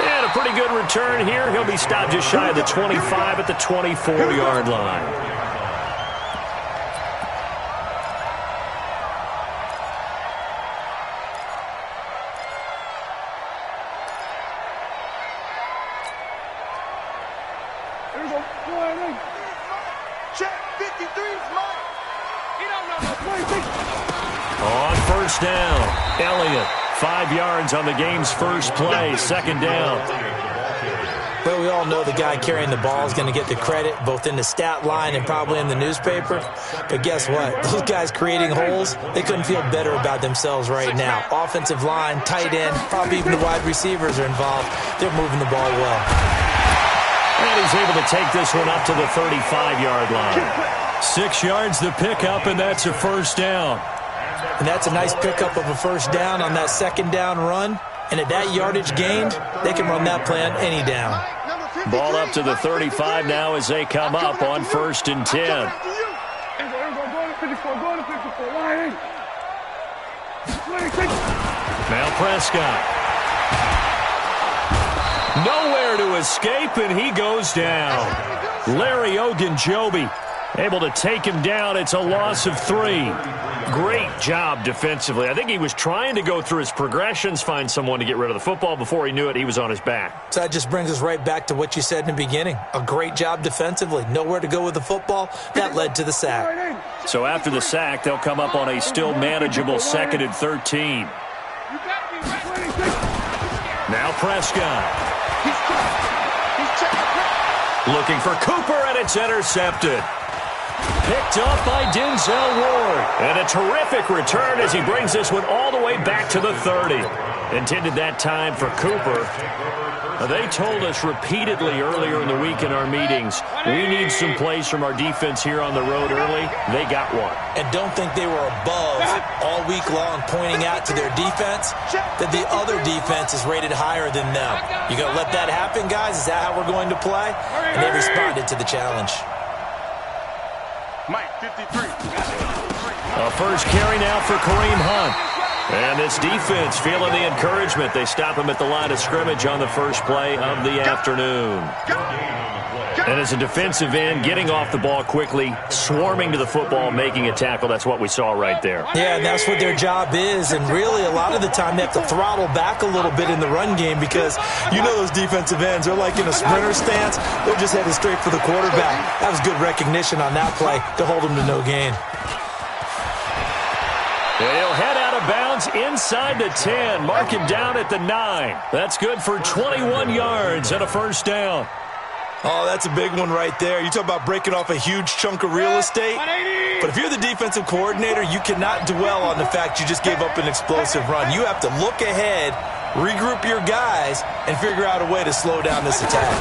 And a pretty good return here. He'll be stopped just shy of the 25 at the 24-yard line. On first down, Elliott, 5 yards on the game's first play, second down. Well, we all know the guy carrying the ball is going to get the credit, both in the stat line and probably in the newspaper. But guess what? Those guys creating holes, they couldn't feel better about themselves right now. Offensive line, tight end, probably even the wide receivers are involved. They're moving the ball well. And he's able to take this one up to the 35-yard line. 6 yards the pickup, and that's a first down. And that's a nice pickup of a first down on that second down run. And at that yardage gained, they can run that play on any down. Ball up to the 35 now as they come up on 1st and 10. Now Prescott. Nowhere to escape, and he goes down. Larry Ogunjobi able to take him down. It's a loss of 3. Great job defensively. I think he was trying to go through his progressions, find someone to get rid of the football. Before he knew it, he was on his back. So that just brings us right back to what you said in the beginning. A great job defensively. Nowhere to go with the football. That led to the sack. So after the sack, they'll come up on a still manageable 2nd and 13. Now Prescott. Looking for Cooper, and it's intercepted. Picked off by Denzel Ward. And a terrific return as he brings this one all the way back to the 30. Intended that time for Cooper. They told us repeatedly earlier in the week in our meetings, we need some plays from our defense here on the road early. They got one. And don't think they were above all week long pointing out to their defense that the other defense is rated higher than them. You going to let that happen, guys? Is that how we're going to play? And they responded to the challenge. Mike, 53. A first carry now for Kareem Hunt. And this defense feeling the encouragement. They stop him at the line of scrimmage on the first play of the afternoon. And as a defensive end, getting off the ball quickly, swarming to the football, making a tackle, that's what we saw right there. Yeah, and that's what their job is. And really, a lot of the time, they have to throttle back a little bit in the run game because you know those defensive ends, they're like in a sprinter stance. They're just headed straight for the quarterback. That was good recognition on that play to hold them to no gain. He'll head out of bounds inside the 10, mark him down at the 9. That's good for 21 yards and a first down. Oh, that's a big one right there. You talk about breaking off a huge chunk of real estate. But if you're the defensive coordinator, you cannot dwell on the fact you just gave up an explosive run. You have to look ahead, regroup your guys, and figure out a way to slow down this attack.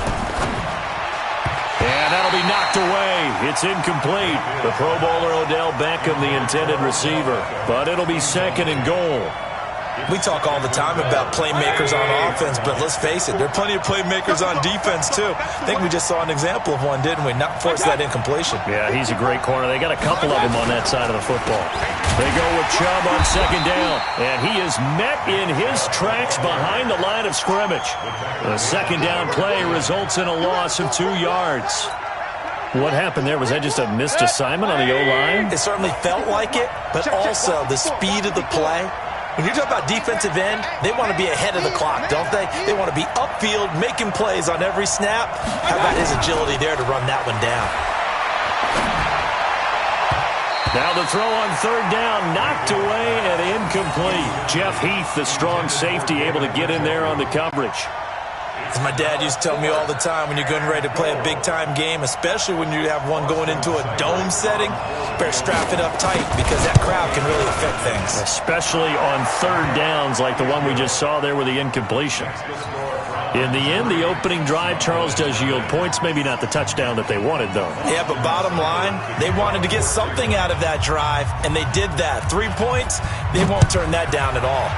And that'll be knocked away. It's incomplete. The Pro Bowler Odell Beckham, the intended receiver. But it'll be 2nd and goal. We talk all the time about playmakers on offense, but let's face it, there are plenty of playmakers on defense, too. I think we just saw an example of one, didn't we? Not force that incompletion. Yeah, he's a great corner. They got a couple of them on that side of the football. They go with Chubb on 2nd down, and he is met in his tracks behind the line of scrimmage. The 2nd down play results in a loss of 2 yards. What happened there? Was that just a missed assignment on the O-line? It certainly felt like it, but also the speed of the play. When you talk about defensive end, they want to be ahead of the clock, don't they? They want to be upfield, making plays on every snap. How about his agility there to run that one down? Now the throw on 3rd down, knocked away and incomplete. Jeff Heath, the strong safety, able to get in there on the coverage. As my dad used to tell me all the time, when you're getting ready to play a big-time game, especially when you have one going into a dome setting, better strap it up tight because that crowd can really affect things. Especially on 3rd downs like the one we just saw there with the incompletion. In the end, the opening drive, Charles, does yield points. Maybe not the touchdown that they wanted, though. Yeah, but bottom line, they wanted to get something out of that drive, and they did that. 3 points, they won't turn that down at all.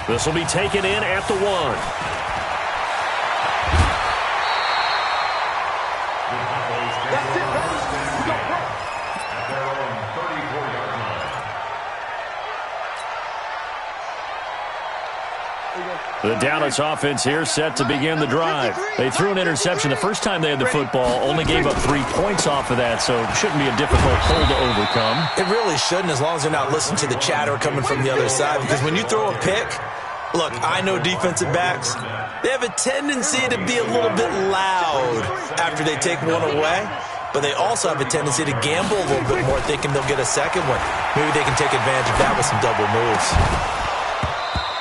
This will be taken in at the 1. The Dallas offense here set to begin the drive. They threw an interception the first time they had the football, only gave up 3 points off of that, so it shouldn't be a difficult hole to overcome. It really shouldn't, as long as they're not listening to the chatter coming from the other side, because when you throw a pick, look, I know defensive backs, they have a tendency to be a little bit loud after they take one away, but they also have a tendency to gamble a little bit more, thinking they'll get a second one. Maybe they can take advantage of that with some double moves.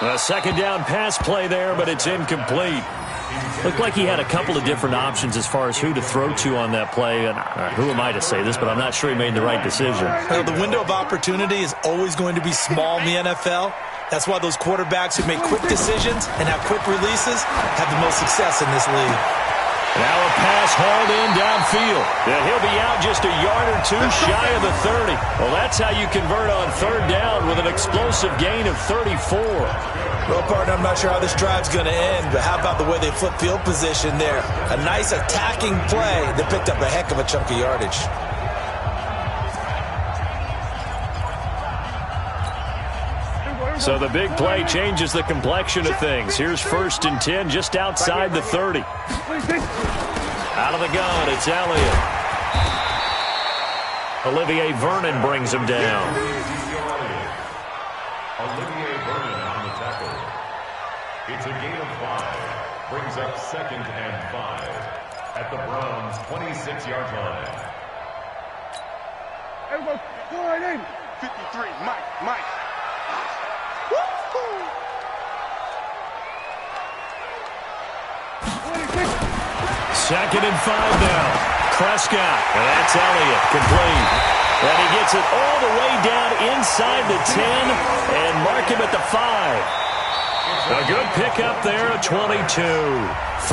A second down pass play there, but it's incomplete. Looked like he had a couple of different options as far as who to throw to on that play. And who am I to say this, but I'm not sure he made the right decision. Well, the window of opportunity is always going to be small in the NFL. That's why those quarterbacks who make quick decisions and have quick releases have the most success in this league. Now a pass hauled in downfield. And he'll be out just a yard or two shy of the 30. Well, that's how you convert on third down with an explosive gain of 34. Well, partner, I'm not sure how this drive's going to end, but how about the way they flip field position there? A nice attacking play that picked up a heck of a chunk of yardage. So the big play changes the complexion of things. Here's 1st and 10 just outside the 30. Out of the gun, it's Elliott. Olivier Vernon brings him down. Olivier Vernon on the tackle. It's a gain of 5. Brings up 2nd and 5 at the Browns' 26-yard line. Everybody, go right in. 53, Mike. Second and 5 now. Prescott, and that's Elliott, complete. And he gets it all the way down inside the 10 and mark him at the 5. A good pickup there at 22.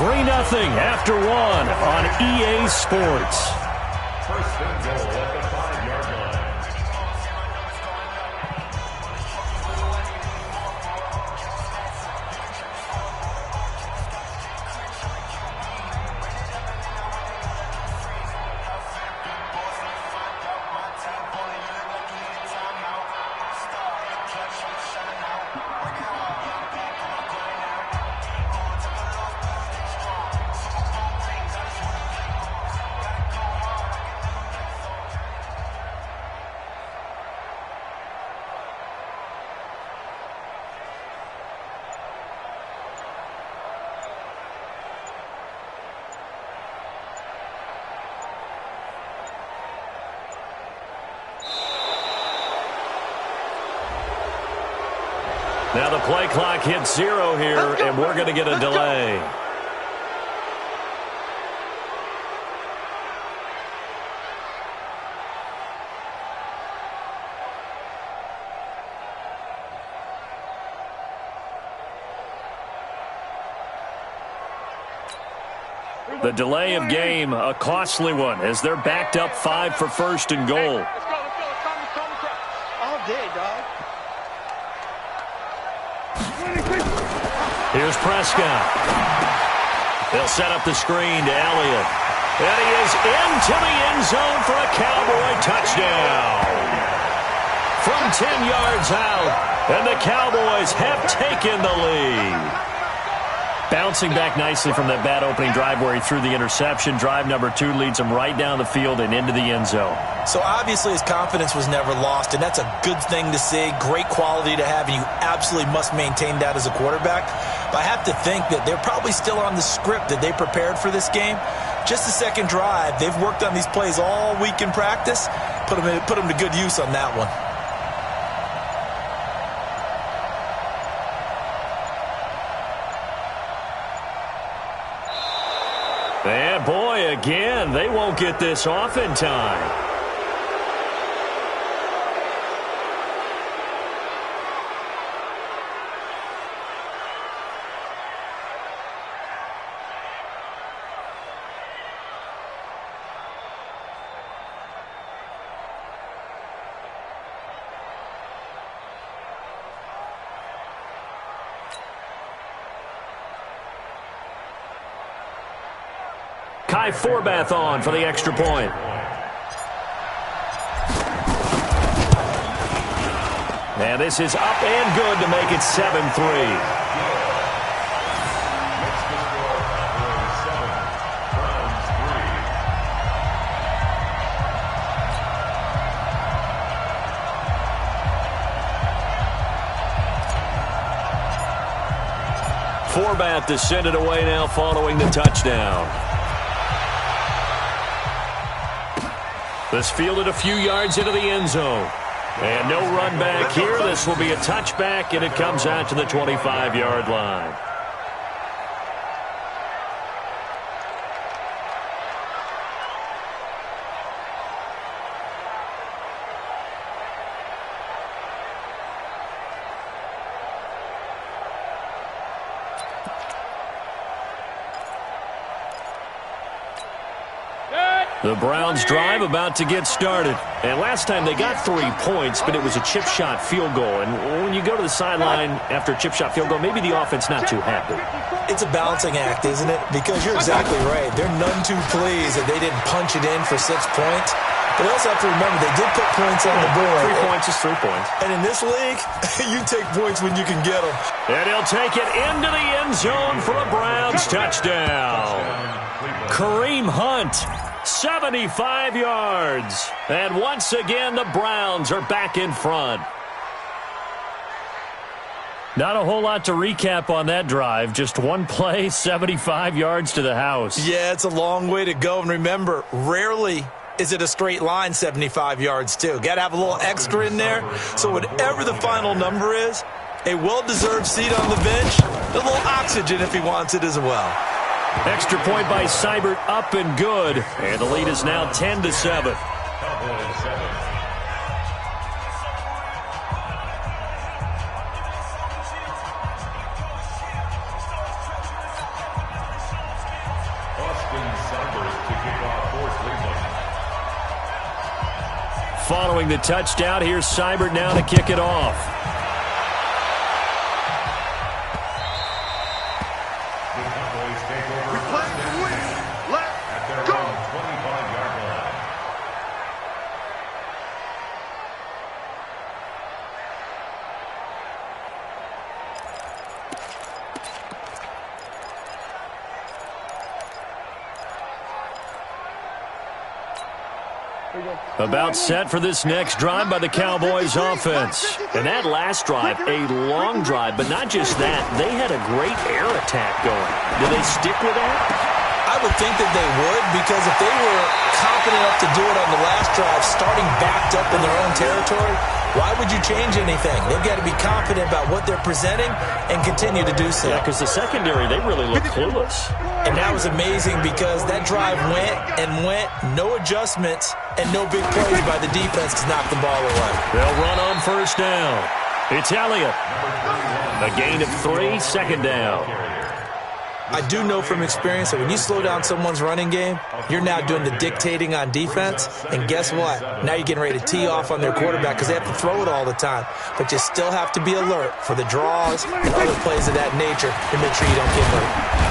3-0 after 1 on EA Sports. First and goal at the 5-yard line. Now the play clock hits 0 here, and we're going to get a delay. The delay of game, a costly one, as they're backed up 5 for 1st and goal. Let's go. All day, dog. Here's Prescott. They'll set up the screen to Elliott. And he is into the end zone for a Cowboy touchdown. From 10 yards out, and the Cowboys have taken the lead. Bouncing back nicely from that bad opening drive where he threw the interception. Drive number 2 leads him right down the field and into the end zone. So obviously his confidence was never lost, and that's a good thing to see, great quality to have, and you absolutely must maintain that as a quarterback. But I have to think that they're probably still on the script that they prepared for this game. Just the second drive, they've worked on these plays all week in practice, put them to good use on that one. And boy, again, they won't get this off in time. Kai Forbath on for the extra point. And this is up and good to make it 7-3. Forbat to send it away now following the touchdown. This fielded a few yards into the end zone. And no run back here. This will be a touchback, and it comes out to the 25-yard line. The Browns drive about to get started. And last time they got 3 points, but it was a chip shot field goal. And when you go to the sideline after a chip shot field goal, maybe the offense not too happy. It's a balancing act, isn't it? Because you're exactly right. They're none too pleased that they didn't punch it in for 6 points. But you also have to remember, they did put points on the board. 3 points is 3 points. And in this league, you take points when you can get them. And he'll take it into the end zone for a Browns touchdown. Kareem Hunt. 75 yards. And once again, the Browns are back in front. Not a whole lot to recap on that drive. Just one play, 75 yards to the house. Yeah, it's a long way to go. And remember, rarely is it a straight line 75 yards, too. Got to have a little extra in there. So whatever the final number is, a well-deserved seat on the bench, a little oxygen if he wants it as well. Extra point by Seibert, up and good. And the lead is now 10-7. Following the touchdown, here's Seibert now to kick it off. About set for this next drive by the Cowboys offense. And that last drive, a long drive, but not just that. They had a great air attack going. Do they stick with that? I would think that they would, because if they were confident enough to do it on the last drive, starting backed up in their own territory, why would you change anything? They've got to be confident about what they're presenting and continue to do so. Yeah, because the secondary, they really look clueless. And that was amazing because that drive went and went, no adjustments, and no big plays by the defense to knock the ball away. They'll run on first down. It's Elliott. A gain of 3, second down. I do know from experience that when you slow down someone's running game, you're now doing the dictating on defense. And guess what? Now you're getting ready to tee off on their quarterback because they have to throw it all the time. But you still have to be alert for the draws and other plays of that nature to make sure you don't get hurt.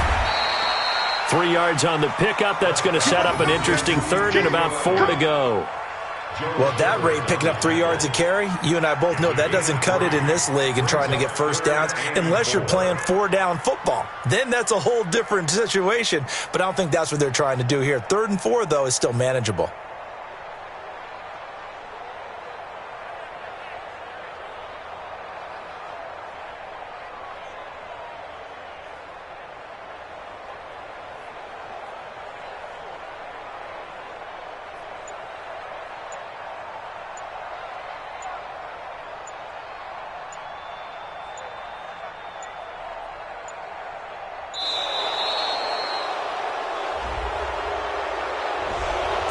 3 yards on the pickup. That's going to set up an interesting third and about 4 to go. Well, at that rate, picking up 3 yards a carry, you and I both know that doesn't cut it in this league and trying to get first downs unless you're playing 4-down football. Then that's a whole different situation, but I don't think that's what they're trying to do here. 3rd and 4, though, is still manageable.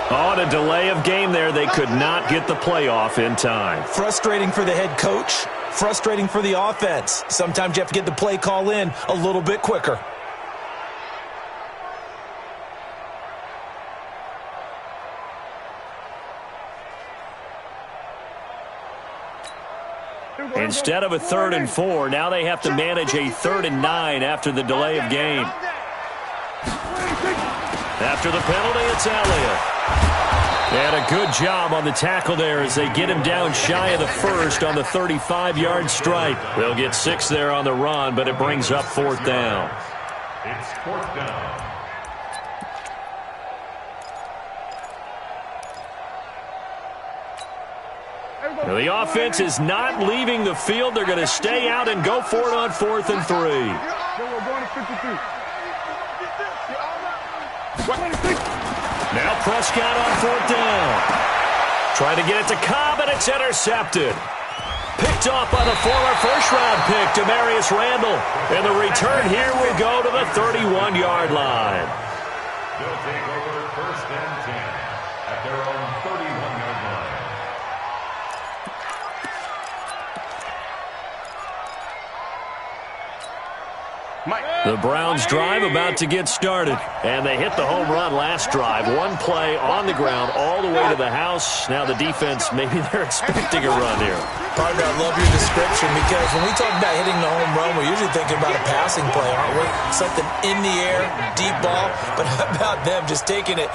On a delay of game there, they could not get the playoff in time. Frustrating for the head coach, frustrating for the offense. Sometimes you have to get the play call in a little bit quicker. Instead of a 3rd and 4, now they have to manage a 3rd and 9 after the delay of game. After the penalty, it's Elliott. And a good job on the tackle there as they get him down shy of the first on the 35-yard strike. They'll get 6 there on the run, but it brings up 4th down. It's 4th down. Now the offense is not leaving the field. They're going to stay out and go for it on 4th and 3. Then we're going to 53. Now Prescott on 4th down. Trying to get it to Cobb, and it's intercepted. Picked off by the former first-round pick, Demarius Randall. And the return here will go to the 31-yard line. They'll take over 1st and 10 at their own 31-yard line. The Browns drive about to get started. And they hit the home run last drive. One play on the ground all the way to the house. Now the defense, maybe they're expecting a run here. Partner, I love your description because when we talk about hitting the home run, we're usually thinking about a passing play, aren't we? Something in the air, deep ball. But how about them just taking it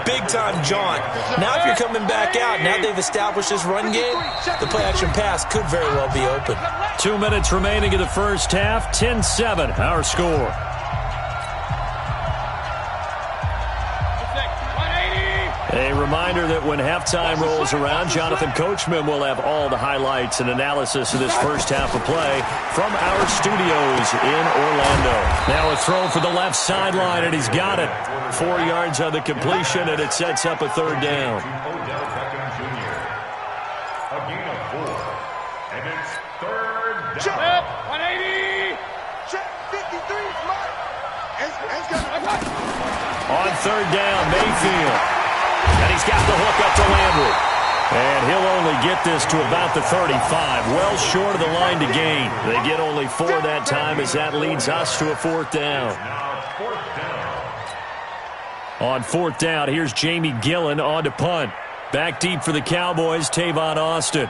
big-time jaunt? Now if you're coming back out, now they've established this run game, the play-action pass could very well be open. 2 minutes remaining in the first half. 10-7, our score. A reminder that when halftime rolls around, Jonathan Coachman will have all the highlights and analysis of this first half of play from our studios in Orlando. Now a throw for the left sideline, and he's got it. 4 yards on the completion, and it sets up a 3rd down. A gain of 4, and it's 3rd down. Check. 180. Check. 53. On 3rd down, Mayfield. And he's got the hook up to Landry. And he'll only get this to about the 35, well short of the line to gain. They get only 4 that time as that leads us to a 4th down. On 4th down, here's Jamie Gillen on to punt. Back deep for the Cowboys, Tavon Austin.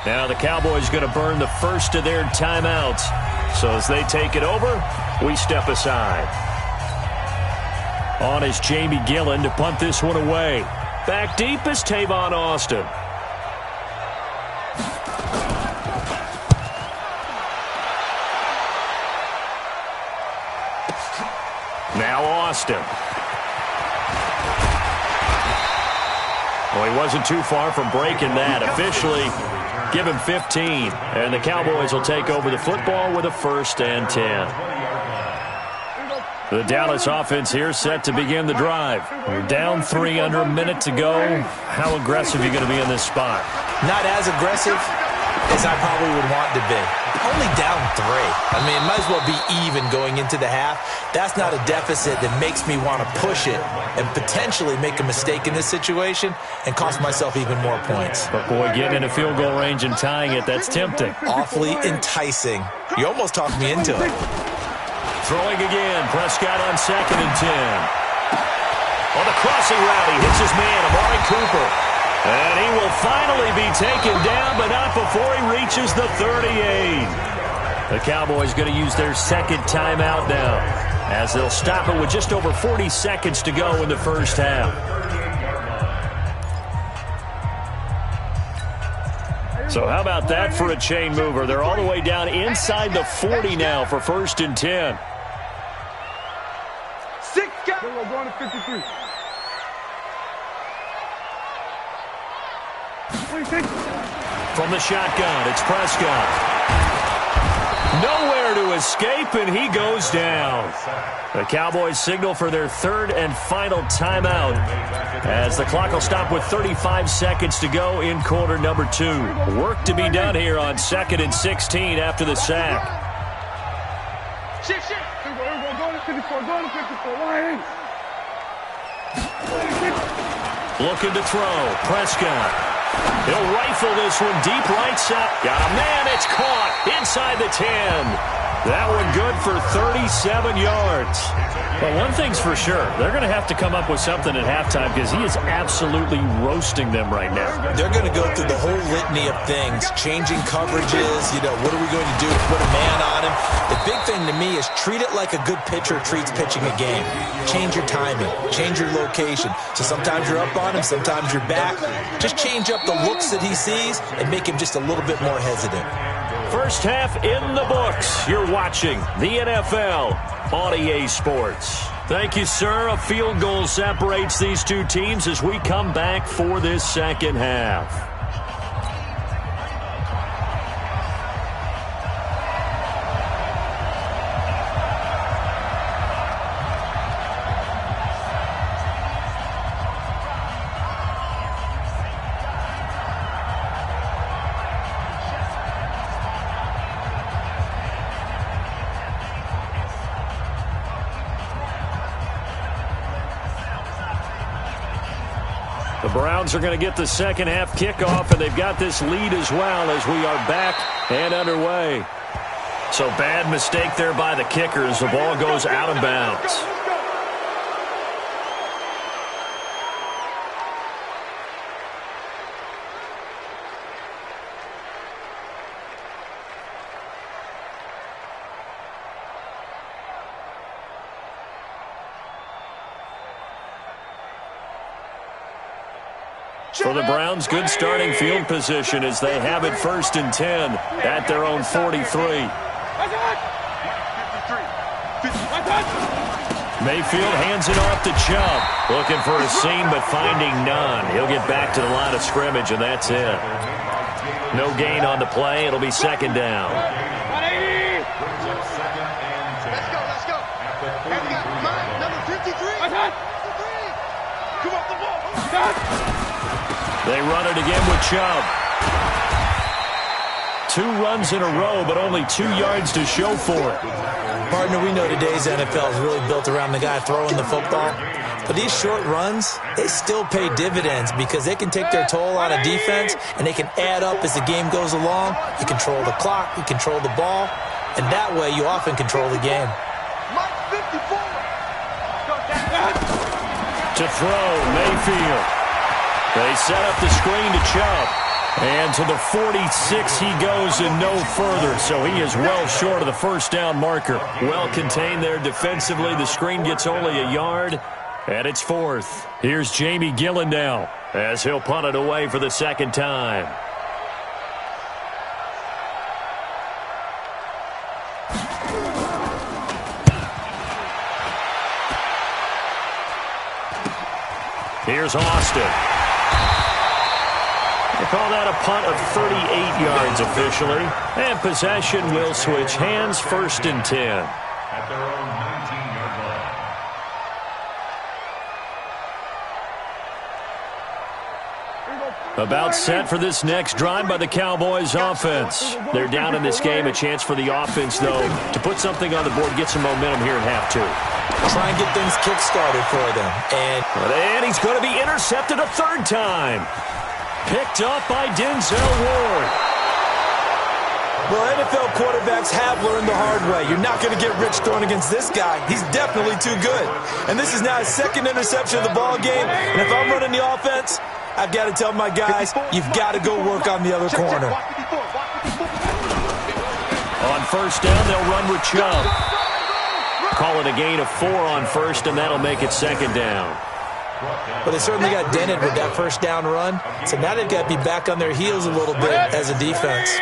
Now the Cowboys going to burn the first of their timeouts. So as they take it over, we step aside. On is Jamie Gillen to punt this one away. Back deep is Tavon Austin. Now Austin. Well, he wasn't too far from breaking that. Officially, give him 15. And the Cowboys will take over the football with a 1st and 10. The Dallas offense here set to begin the drive. We're down 3 under a minute to go. How aggressive are you going to be in this spot? Not as aggressive as I probably would want to be. Only down 3. I mean, it might as well be even going into the half. That's not a deficit that makes me want to push it and potentially make a mistake in this situation and cost myself even more points. But, boy, getting in a field goal range and tying it, that's tempting. Awfully enticing. You almost talked me into it. Throwing again, Prescott on 2nd and 10. On the crossing route, he hits his man, Amari Cooper. And he will finally be taken down, but not before he reaches the 38. The Cowboys going to use their 2nd timeout now, as they'll stop it with just over 40 seconds to go in the first half. So how about that for a chain mover? They're all the way down inside the 40 now for 1st and 10. 6 guys. Then we're going to 53. From the shotgun, it's Prescott. Nowhere to escape, and he goes down. The Cowboys signal for their 3rd and final timeout, as the clock will stop with 35 seconds to go in quarter number 2. Work to be done here on 2nd and 16 after the sack. Shit. We're going to 54. Going to 54. 180. Looking to throw. Prescott. He'll rifle this one deep right side. Got a man. It's caught inside the 10. That one good for 37 yards. But one thing's for sure, they're going to have to come up with something at halftime because he is absolutely roasting them right now. They're going to go through the whole litany of things, changing coverages, what are we going to do to put a man on him? The big thing to me is treat it like a good pitcher treats pitching a game. Change your timing, change your location. So sometimes you're up on him, sometimes you're back. Just change up the looks that he sees and make him just a little bit more hesitant. First half in the books. You're watching the NFL on EA Sports. Thank you, sir. A field goal separates these two teams as we come back for this second half. Browns are going to get the second half kickoff, and they've got this lead as well as we are back and underway. So bad mistake there by the kickers. The ball goes out of bounds. For the Browns, good starting field position as they have it 1st and 10 at their own 43. Mayfield hands it off to Chubb. Looking for a seam, but finding none. He'll get back to the line of scrimmage, and that's it. No gain on the play. It'll be 2nd down. Let's go. And we got mine, number 53. Come off the ball. They run it again with Chubb. 2 runs in a row, but only 2 yards to show for it. Partner, we know today's NFL is really built around the guy throwing the football. But these short runs, they still pay dividends because they can take their toll on a defense, and they can add up as the game goes along. You control the clock, you control the ball, and that way you often control the game. To throw, Mayfield. They set up the screen to Chubb. And to the 46 he goes and no further. So he is well short of the 1st down marker. Well contained there defensively. The screen gets only a yard. And it's 4th. Here's Jamie Gillen now as he'll punt it away for the 2nd time. Here's Austin. They call that a punt of 38 yards officially. And possession will switch hands, 1st and 10. At their own 19-yard line. About set for this next drive by the Cowboys offense. They're down in this game. A chance for the offense, though, to put something on the board, get some momentum here in half 2. Try and get things kick-started for them. And he's going to be intercepted a 3rd time. Picked up by Denzel Ward. Well, NFL quarterbacks have learned the hard way. You're not going to get rich throwing against this guy. He's definitely too good. And this is now his 2nd interception of the ball game. And if I'm running the offense, I've got to tell my guys, you've got to go work on the other corner. On 1st down, they'll run with Chubb. Call it a gain of 4 on 1st, and that'll make it 2nd down. Well, they certainly got dented with that 1st down run. So now they've got to be back on their heels a little bit as a defense.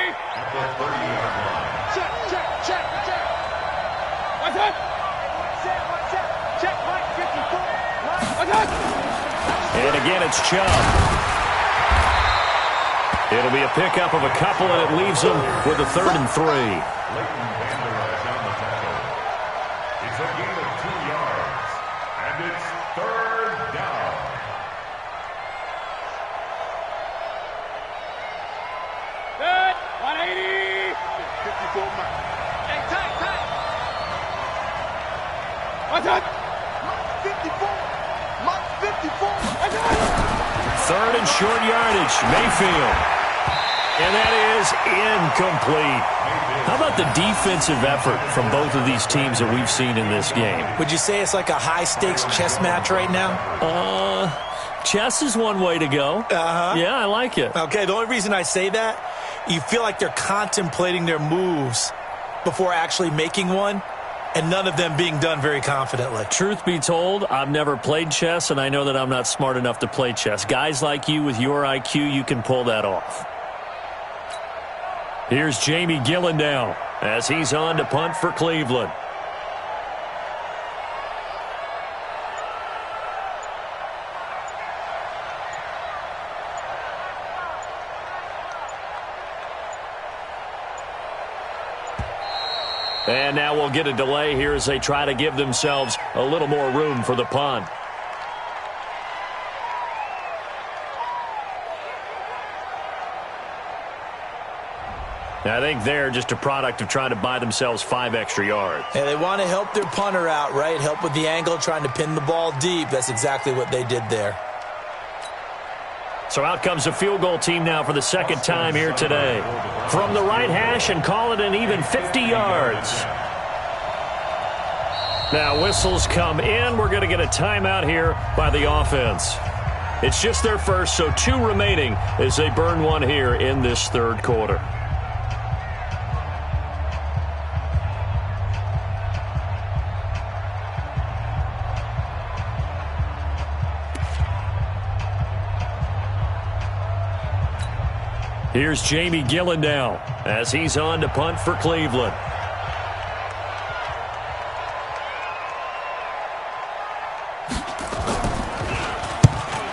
And again, it's Chubb. It'll be a pickup of a couple, and it leaves them with a 3rd and 3. It's a gain of 2 yards, and it's 3rd down. Good. 180. 54 miles. Hey, tight. What's up? 54. 54. 3rd and short yardage. Mayfield. And that is incomplete. How about the defensive effort from both of these teams that we've seen in this game? Would you say it's like a high-stakes chess match right now? Chess is one way to go. Uh-huh. Yeah, I like it. Okay, the only reason I say that, you feel like they're contemplating their moves before actually making one, and none of them being done very confidently. Truth be told, I've never played chess, and I know that I'm not smart enough to play chess. Guys like you with your IQ, you can pull that off. Here's Jamie Gillen now as he's on to punt for Cleveland. And now we'll get a delay here as they try to give themselves a little more room for the punt. I think they're just a product of trying to buy themselves 5 extra yards. And they want to help their punter out, right? Help with the angle, trying to pin the ball deep. That's exactly what they did there. So out comes the field goal team now for the second time here today. From the right hash and call it an even 50 yards. Now whistles come in. We're going to get a timeout here by the offense. It's just their first, so 2 remaining as they burn one here in this third quarter. Here's Jamie Gillen now as he's on to punt for Cleveland.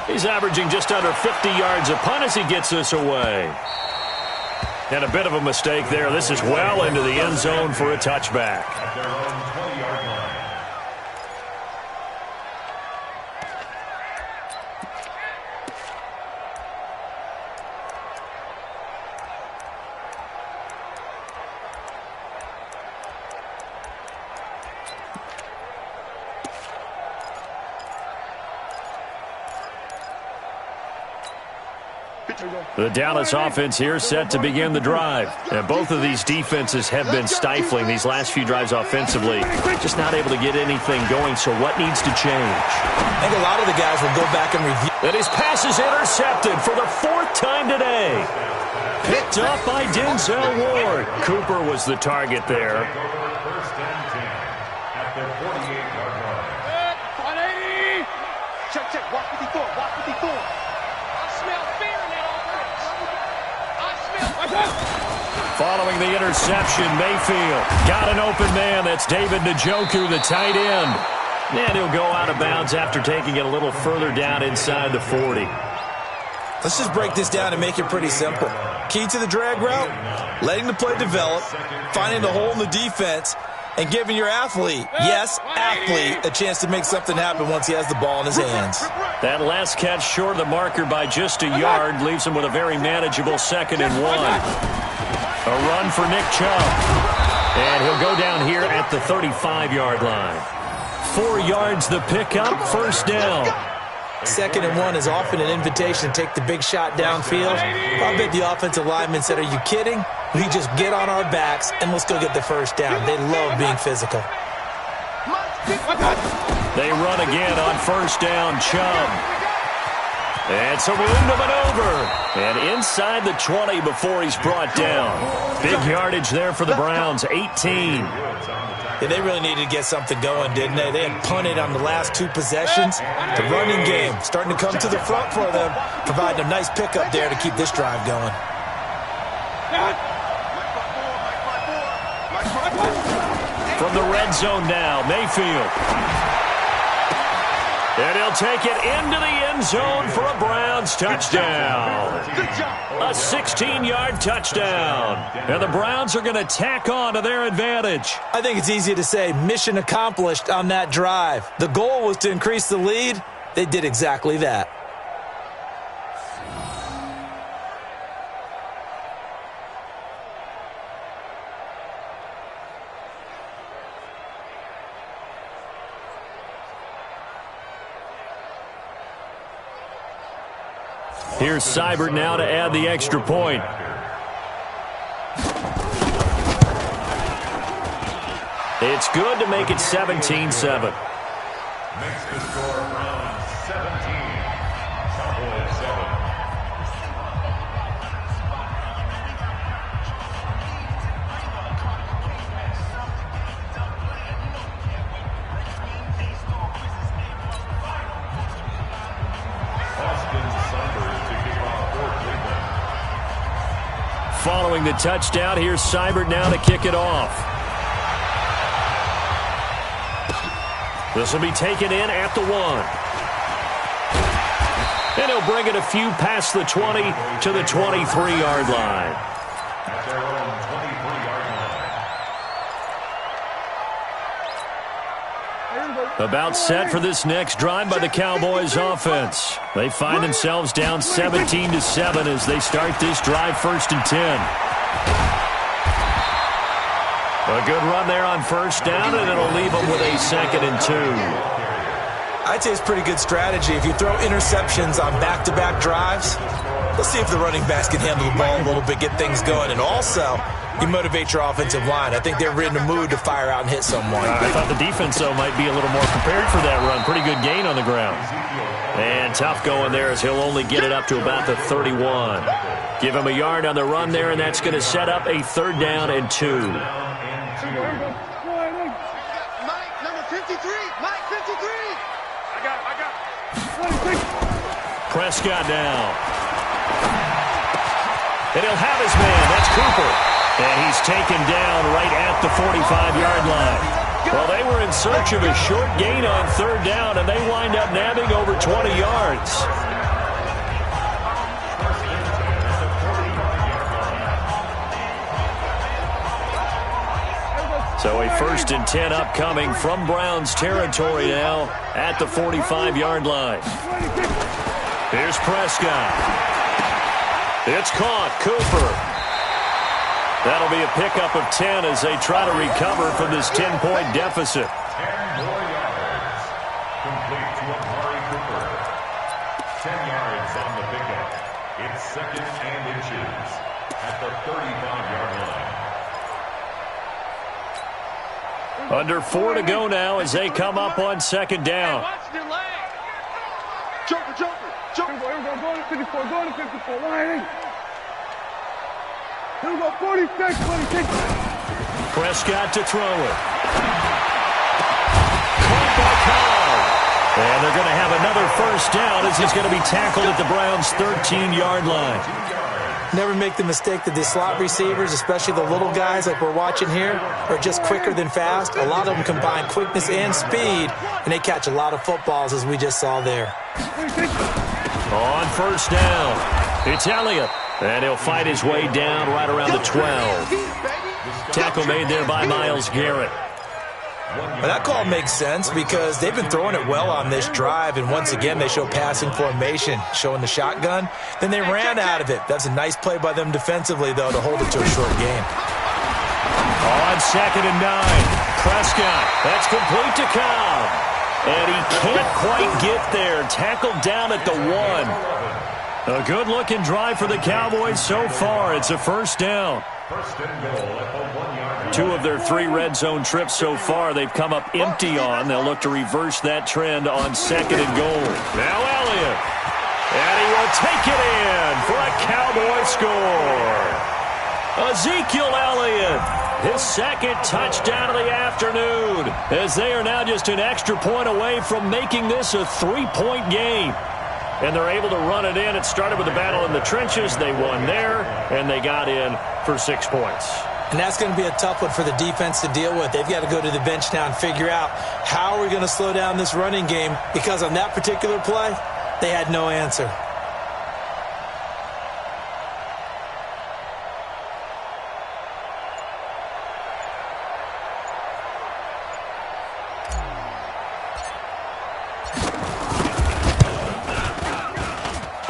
He's averaging just under 50 yards a punt as he gets this away. And a bit of a mistake there. This is well into the end zone for a touchback. At their own 20-yard line. The Dallas offense here set to begin the drive. And both of these defenses have been stifling these last few drives offensively. Just not able to get anything going, so what needs to change? I think a lot of the guys will go back and review. And his pass is intercepted for the 4th time today. Picked up by Denzel Ward. Cooper was the target there. First and 10 at their 48-yard line. 180. Check. Watch what he thought. I smell fear in that offense. Following the interception, Mayfield got an open man. That's David Njoku, the tight end. And he'll go out of bounds after taking it a little further down inside the 40. Let's just break this down and make it pretty simple. Key to the drag route, letting the play develop, finding the hole in the defense, and giving your athlete, yes, athlete, a chance to make something happen once he has the ball in his hands. That last catch short of the marker by just a yard leaves him with a very manageable 2nd and 1. A run for Nick Chubb. And he'll go down here at the 35-yard line. 4 yards the pickup, first down. 2nd and 1 is often an invitation to take the big shot downfield. I bet the offensive lineman said, are you kidding? We just get on our backs and let's go get the first down. They love being physical. They run again on first down, Chubb. And so room to maneuver. And inside the 20 before he's brought down. Big yardage there for the Browns, 18. Yeah, they really needed to get something going, didn't they? They had punted on the last 2 possessions. The running game starting to come to the front for them, providing a nice pickup there to keep this drive going. From the red zone now, Mayfield. And he'll take it into the end zone for a Browns touchdown. A 16-yard touchdown. And the Browns are going to tack on to their advantage. I think it's easy to say mission accomplished on that drive. The goal was to increase the lead. They did exactly that. Here's Seibert now to add the extra point. It's good to make it 17-7. Makes the score Browns 17, Cowboys 7. Following the touchdown, here's Seibert now to kick it off. This will be taken in at the 1. And he'll bring it a few past the 20 to the 23-yard line. At their own 23-yard line. About set for this next drive by the Cowboys offense. They find themselves down 17-7 as they start this drive, 1st and 10. A good run there on first down, and it'll leave them with a 2nd and 2. I'd say it's pretty good strategy. If you throw interceptions on back-to-back drives, let's see if the running backs can handle the ball a little bit, get things going. And also, you motivate your offensive line. I think they're in the mood to fire out and hit someone. I thought the defense, though, might be a little more prepared for that run. Pretty good gain on the ground. And tough going there as he'll only get it up to about the 31. Give him a yard on the run there, and that's going to set up a 3rd down and 2. Mike, number 53. Mike, 53. I got it. Prescott down. And he'll have his man. That's Cooper. And he's taken down right at the 45-yard line. Well, they were in search of a short gain on 3rd down, and they wind up nabbing over 20 yards. So a 1st and 10 upcoming from Browns territory now at the 45-yard line. Here's Prescott. It's caught. Cooper. That'll be a pickup of 10 as they try to recover from this 10-point deficit. 10 more yards. Complete to Amari Cooper. 10 yards on the pickup. It's 2nd and inches at the 35-yard line. Under 4 to go now as they come up on 2nd down. Joker. Go to 54. Go to 54. Line. Here we go, 46. Prescott to throw it. Caught by Cobb. And they're going to have another 1st down as he's going to be tackled at the Browns' 13-yard line. Never make the mistake that the slot receivers, especially the little guys like we're watching here, are just quicker than fast. A lot of them combine quickness and speed, and they catch a lot of footballs, as we just saw there. On 1st down, it's Elliott. And he'll fight his way down right around the 12. Tackle made there by Myles Garrett. Well, that call makes sense because they've been throwing it well on this drive, and once again they show passing formation, showing the shotgun. Then they ran out of it. That's a nice play by them defensively, though, to hold it to a short game. On 2nd and 9, Prescott. That's complete to Cobb. And he can't quite get there. Tackled down at the 1. A good-looking drive for the Cowboys so far. It's a 1st down. 1st and goal at the 1-yard line. 2 of their 3 red zone trips so far they've come up empty on. They'll look to reverse that trend on 2nd and goal. Now Elliott. And he will take it in for a Cowboy score. Ezekiel Elliott. His 2nd touchdown of the afternoon. As they are now just an extra point away from making this a 3-point game. And they're able to run it in. It started with a battle in the trenches. They won there, and they got in for 6 points. And that's going to be a tough one for the defense to deal with. They've got to go to the bench now and figure out how are we going to slow down this running game, because on that particular play, they had no answer.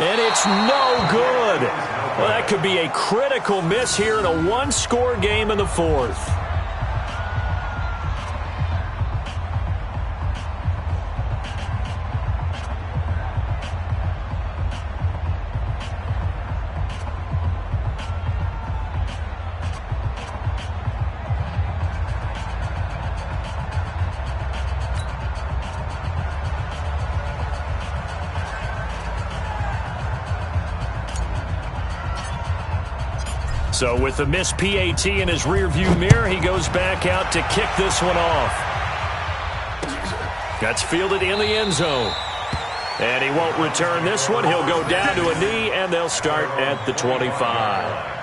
And it's no good. Well, that could be a critical miss here in a 1-score game in the 4th. So with the missed PAT in his rearview mirror, he goes back out to kick this one off. That's fielded in the end zone. And he won't return this one. He'll go down to a knee, and they'll start at the 25.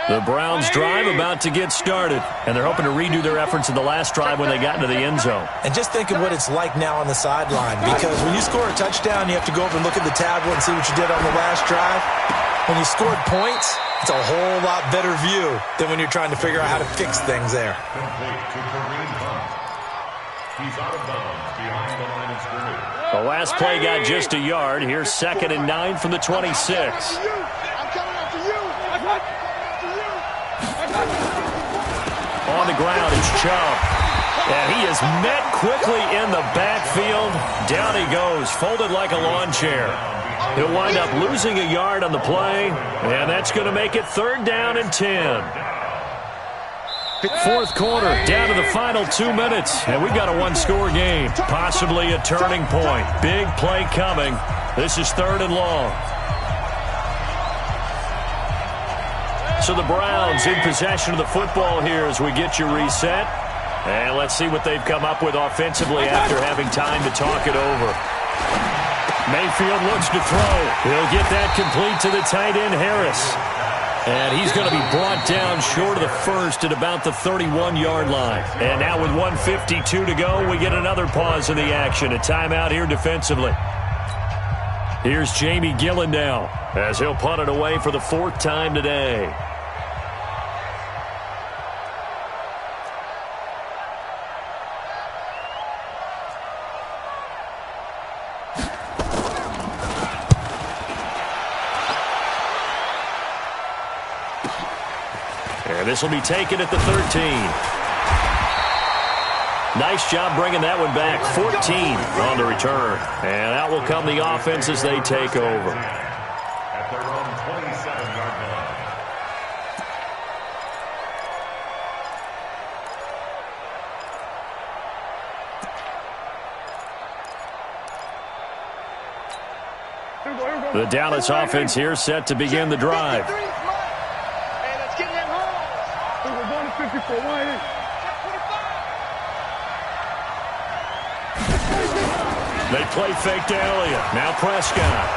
The Browns drive about to get started, and they're hoping to redo their efforts in the last drive when they got into the end zone. And just think of what it's like now on the sideline, because when you score a touchdown, you have to go over and look at the tablet and see what you did on the last drive. When you scored points, it's a whole lot better view than when you're trying to figure out how to fix things there. Complete to Kareem Hunt. He's out of bounds behind the line of scrimmage. The last play got just a yard. Here's 2nd and 9 from the 26. I'm coming after you. the ground. It's Chubb. And he is met quickly in the backfield. Down he goes, folded like a lawn chair. He'll wind up losing a yard on the play, and that's going to make it 3rd down and 10. 4th quarter, down to the final 2 minutes, and we've got a one-score game, possibly a turning point. Big play coming. This is 3rd and long. So the Browns in possession of the football here as we get you reset. And let's see what they've come up with offensively after having time to talk it over. Mayfield looks to throw. He'll get that complete to the tight end, Harris. And he's going to be brought down short of the first at about the 31-yard line. And now with 1:52 to go, we get another pause in the action. A timeout here defensively. Here's Jamie Gillen now as he'll punt it away for the 4th time today. And this will be taken at the 13. Nice job bringing that one back. 14 on the return. And out will come the offense as they take over. At their own 27-yard line. The Dallas offense here set to begin the drive. They play fake to Elliott. Now Prescott.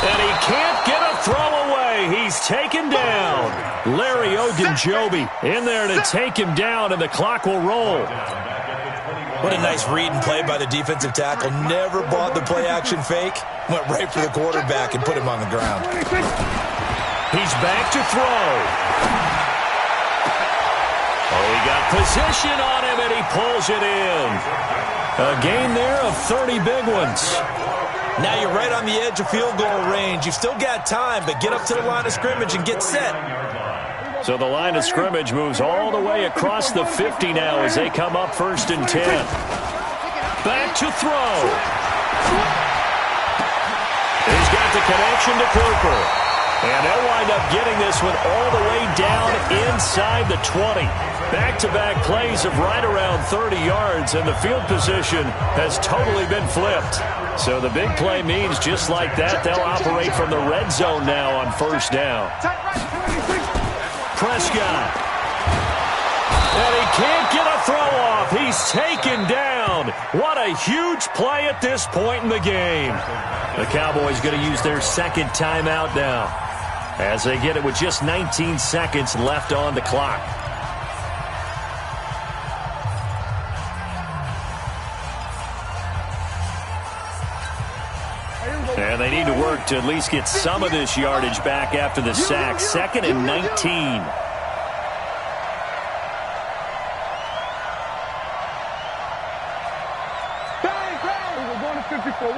And he can't get a throw away. He's taken down. Larry Ogunjobi in there to take him down, and the clock will roll. What a nice read and play by the defensive tackle. Never bought the play-action fake. Went right for the quarterback and put him on the ground. He's back to throw. Oh, he got position on him, and he pulls it in. A gain there of 30 big ones. Now you're right on the edge of field goal range. You've still got time, but get up to the line of scrimmage and get set. So the line of scrimmage moves all the way across the 50 now as they come up 1st and 10. Back to throw. He's got the connection to Cooper. And they'll wind up getting this one all the way down inside the 20. Back-to-back plays of right around 30 yards, and the field position has totally been flipped. So the big play means just like that, they'll operate from the red zone now on 1st down. Prescott. And he can't get a throw off. He's taken down. What a huge play at this point in the game. The Cowboys going to use their 2nd timeout now, as they get it with just 19 seconds left on the clock. And they need to work to at least get some of this yardage back after the sack. 2nd and 19. We're going to 54.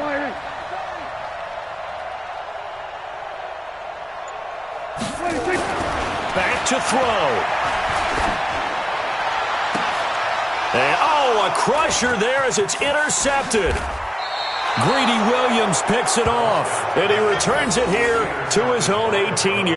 Back to throw. And, oh, a crusher there as it's intercepted. Greedy Williams picks it off, and he returns it here to his own 18.